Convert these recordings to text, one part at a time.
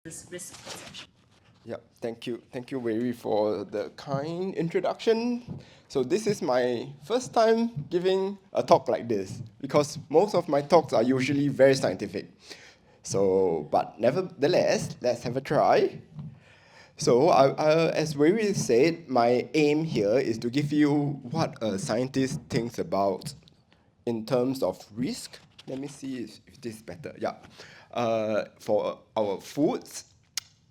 risk perception. Yeah, thank you. Thank you, Wei, for the kind introduction. So this is my first time giving a talk like this because most of my talks are usually very scientific. So, but nevertheless, let's have a try. So, as Wei said, my aim here is to give you what a scientist thinks about in terms of risk. Let me see if this is better. Yeah. For our foods.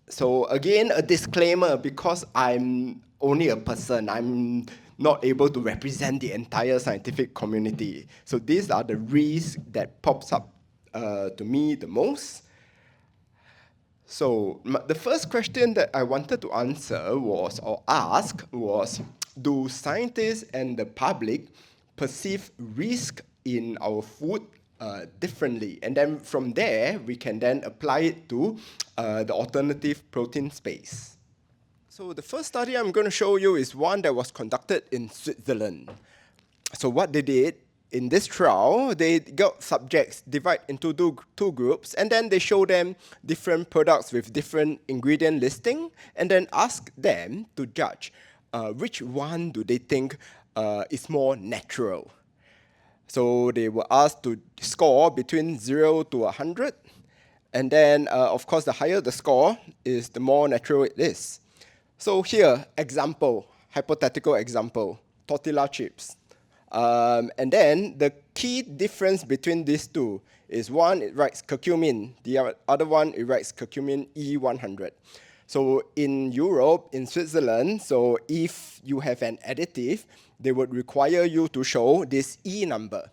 So again, a disclaimer because I'm only a person. I'm not able to represent the entire scientific community. So these are the risks that pops up to me the most. So the first question that I wanted to answer was, or ask was, do scientists and the public perceive risk in our food differently? And then from there, we can then apply it to the alternative protein space. So the first study I'm going to show you is one that was conducted in Switzerland. So what they did in this trial, they got subjects divide into two groups, and then they show them different products with different ingredient listing, and then ask them to judge which one do they think is more natural. So they were asked to score between 0 to 100, and then of course the higher the score is, the more natural it is. So here, example, hypothetical example, tortilla chips. And then the key difference between these two is one, it writes curcumin. The other one, it writes curcumin E100. So in Europe, in Switzerland, so if you have an additive, they would require you to show this E number.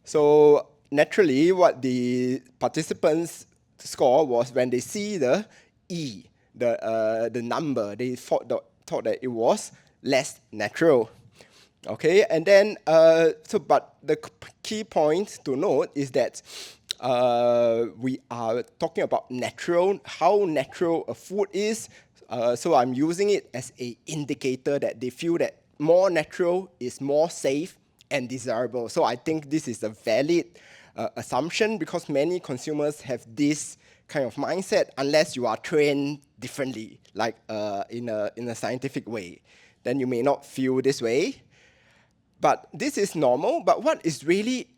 So naturally, what the participants score was when they see the E, the number, they thought that it was less natural. Okay, and then but the key point to note is that we are talking about natural, how natural a food is. So I'm using it as an indicator that they feel that more natural is more safe and desirable. So I think this is a valid assumption because many consumers have this kind of mindset unless you are trained differently, like in a scientific way. Then you may not feel this way. But this is normal, but what is really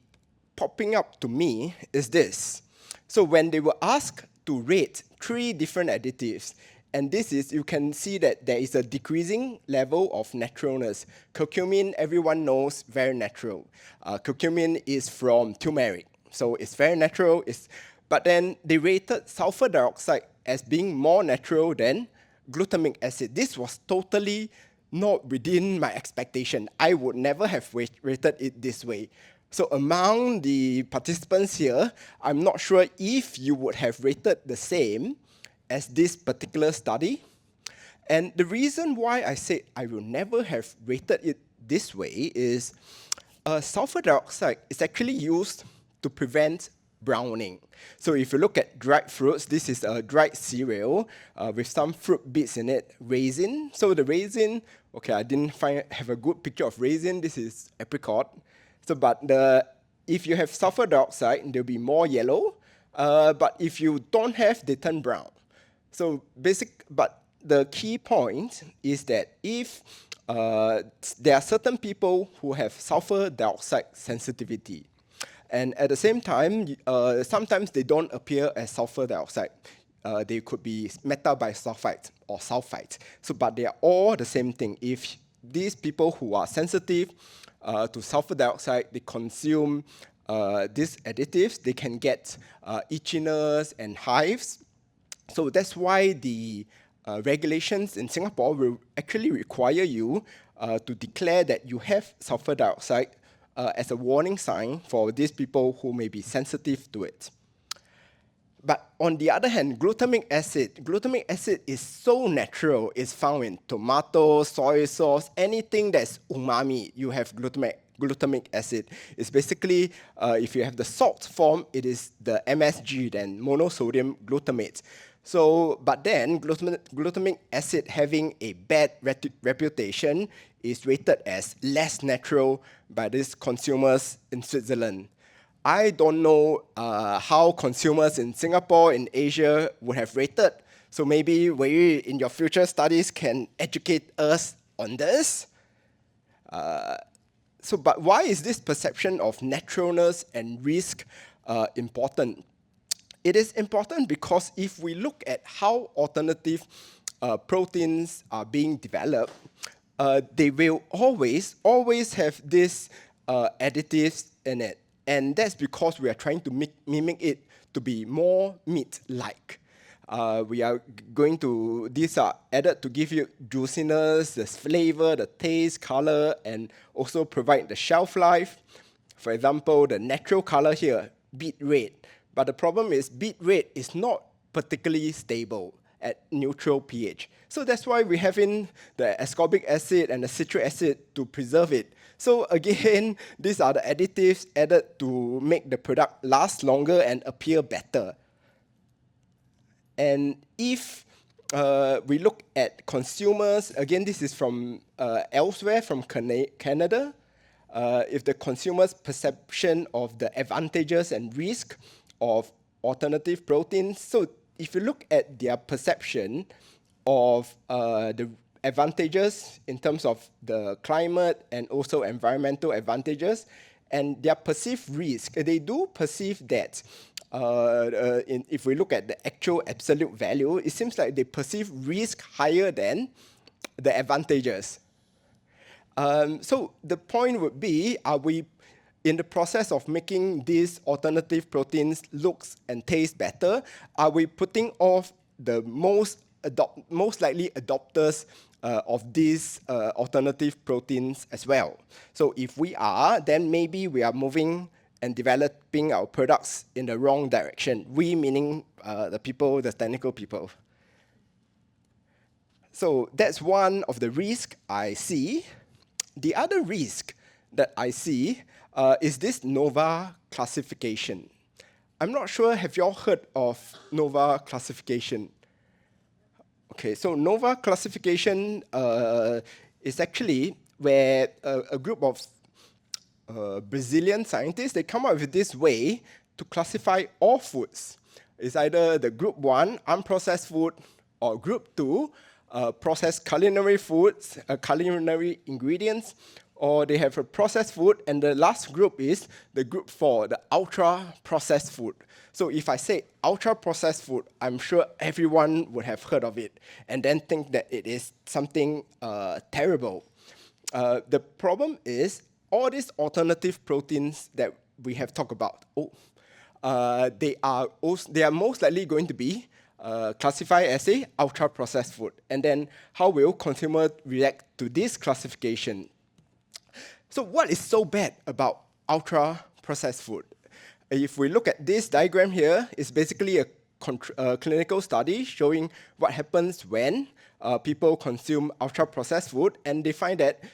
popping up to me is this. So when they were asked to rate 3 different additives, and this is, you can see that there is a decreasing level of naturalness. Curcumin, everyone knows, very natural. Curcumin is from turmeric, so it's very natural. But then they rated sulfur dioxide as being more natural than glutamic acid. This was totally not within my expectation. I would never have rated it this way. So among the participants here, I'm not sure if you would have rated the same as this particular study. And the reason why I said I will never have rated it this way is sulfur dioxide is actually used to prevent browning. So if you look at dried fruits, this is a dried cereal with some fruit bits in it, raisin. So the raisin, okay, I didn't have a good picture of raisin. This is apricot. So, but if you have sulfur dioxide, they'll be more yellow. But if you don't have, they turn brown. So but the key point is that if there are certain people who have sulfur dioxide sensitivity, and at the same time, sometimes they don't appear as sulfur dioxide. They could be metabisulfite or sulfite. So, but they are all the same thing. If these people who are sensitive to sulfur dioxide, they consume these additives, they can get itchiness and hives. So that's why the regulations in Singapore will actually require you to declare that you have sulfur dioxide as a warning sign for these people who may be sensitive to it. But on the other hand, glutamic acid is so natural. It's found in tomatoes, soy sauce, anything that's umami, you have glutamic acid. It's basically, if you have the salt form, it is the MSG, then monosodium glutamate. So, but then glutamic acid having a bad reputation is rated as less natural by these consumers in Switzerland. I don't know how consumers in Singapore, in Asia, would have rated. So maybe we, in your future studies, can educate us on this. But why is this perception of naturalness and risk important? It is important because if we look at how alternative proteins are being developed, they will always have these additives in it. And that's because we are trying to mimic it to be more meat-like. We are going to, these are added to give you juiciness, the flavor, the taste, color, and also provide the shelf life. For example, the natural color here, beet red. But the problem is beet red is not particularly stable at neutral pH. So that's why we have in the ascorbic acid and the citric acid to preserve it. So again, these are the additives added to make the product last longer and appear better. And if we look at consumers, again, this is from elsewhere, from Canada, if the consumer's perception of the advantages and risk of alternative proteins, so if you look at their perception of the advantages in terms of the climate and also environmental advantages, and their perceived risk, they do perceive that if we look at the actual absolute value, it seems like they perceive risk higher than the advantages. So the point would be, are we in the process of making these alternative proteins looks and taste better, are we putting off the most likely adopters of these alternative proteins as well? So if we are, then maybe we are moving and developing our products in the wrong direction. We meaning the people, the technical people. So that's one of the risks I see. The other risk that I see is this NOVA classification. I'm not sure, have you all heard of NOVA classification? Okay, so NOVA classification is actually where a group of Brazilian scientists, they come up with this way to classify all foods. It's either the group 1, unprocessed food, or group 2, processed culinary foods, culinary ingredients, or they have a processed food, and the last group is the group 4, the ultra-processed food. So if I say ultra-processed food, I'm sure everyone would have heard of it, and then think that it is something terrible. The problem is, all these alternative proteins that we have talked about, they are most likely going to be classified as a ultra-processed food. And then how will consumers react to this classification? So what is so bad about ultra-processed food? If we look at this diagram here, it's basically a clinical study showing what happens when people consume ultra-processed food, and they find that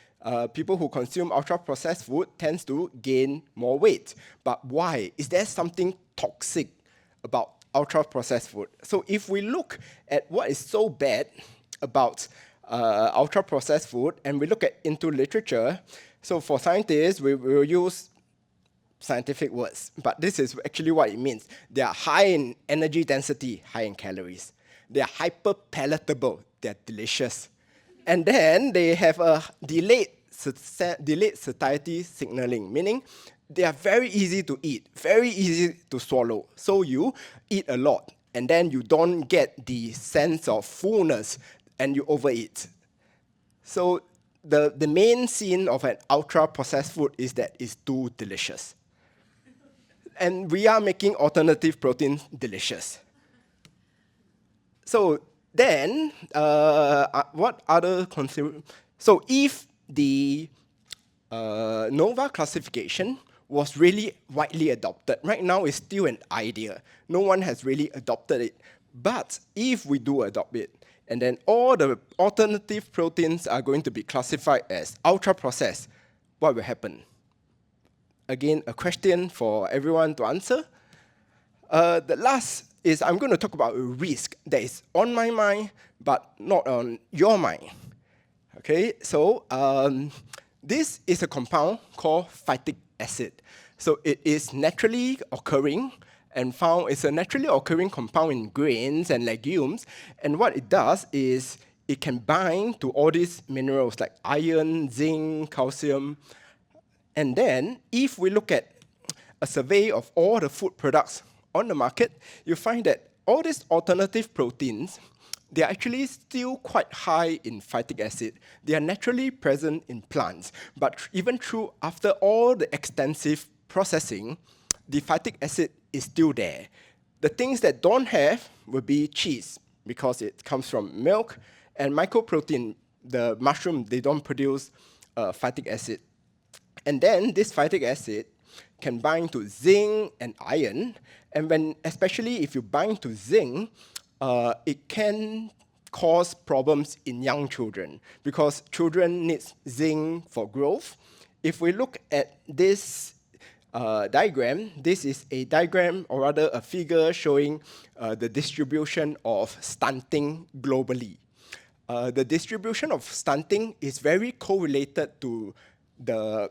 people who consume ultra-processed food tends to gain more weight. But why? Is there something toxic about ultra-processed food? So if we look at what is so bad about ultra-processed food, and we look into literature, so for scientists, we will use scientific words, but this is actually what it means. They are high in energy density, high in calories. They are hyper-palatable, they're delicious. And then they have a delayed satiety signaling, meaning they are very easy to eat, very easy to swallow. So you eat a lot, and then you don't get the sense of fullness, and you overeat. So the main scene of an ultra-processed food is that it's too delicious. And we are making alternative proteins delicious. So then, what other so if the NOVA classification was really widely adopted, right now it's still an idea. No one has really adopted it. But if we do adopt it, and then all the alternative proteins are going to be classified as ultra-processed, what will happen? Again, a question for everyone to answer. The last is I'm going to talk about a risk that is on my mind, but not on your mind. Okay, so this is a compound called phytic acid. So it is naturally occurring and found it's a naturally occurring compound in grains and legumes. And what it does is it can bind to all these minerals like iron, zinc, calcium. And then if we look at a survey of all the food products on the market, you find that all these alternative proteins, they are actually still quite high in phytic acid. They are naturally present in plants, but even through after all the extensive processing, the phytic acid is still there. The things that don't have will be cheese, because it comes from milk, and mycoprotein, the mushroom, they don't produce phytic acid. And then this phytic acid can bind to zinc and iron, and when, especially if you bind to zinc, it can cause problems in young children, because children need zinc for growth. If we look at this diagram, this is a diagram, or rather a figure showing the distribution of stunting globally. The distribution of stunting is very correlated to the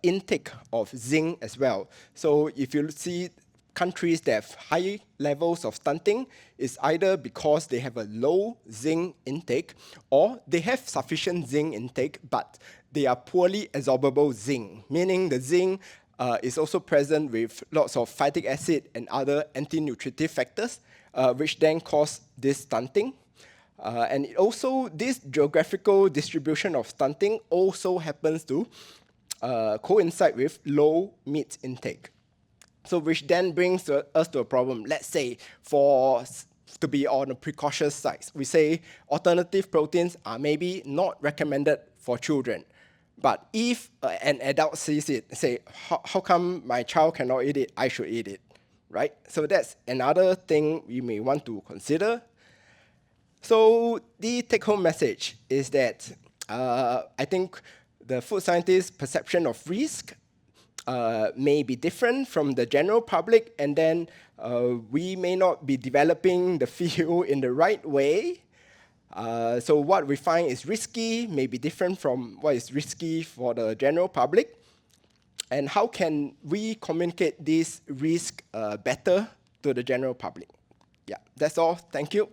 intake of zinc as well. So if you see countries that have high levels of stunting, it's either because they have a low zinc intake, or they have sufficient zinc intake, but they are poorly absorbable zinc, meaning the zinc is also present with lots of phytic acid and other anti-nutritive factors, which then cause this stunting. And it also, this geographical distribution of stunting also happens to coincide with low meat intake. So which then brings us to a problem. Let's say to be on the precautious side, we say alternative proteins are maybe not recommended for children. But if an adult sees it, say, how come my child cannot eat it, I should eat it, right? So that's another thing we may want to consider. So the take-home message is that I think the food scientist's perception of risk may be different from the general public, and then we may not be developing the field in the right way. So what we find is risky may be different from what is risky for the general public. And how can we communicate this risk better to the general public? Yeah, that's all. Thank you.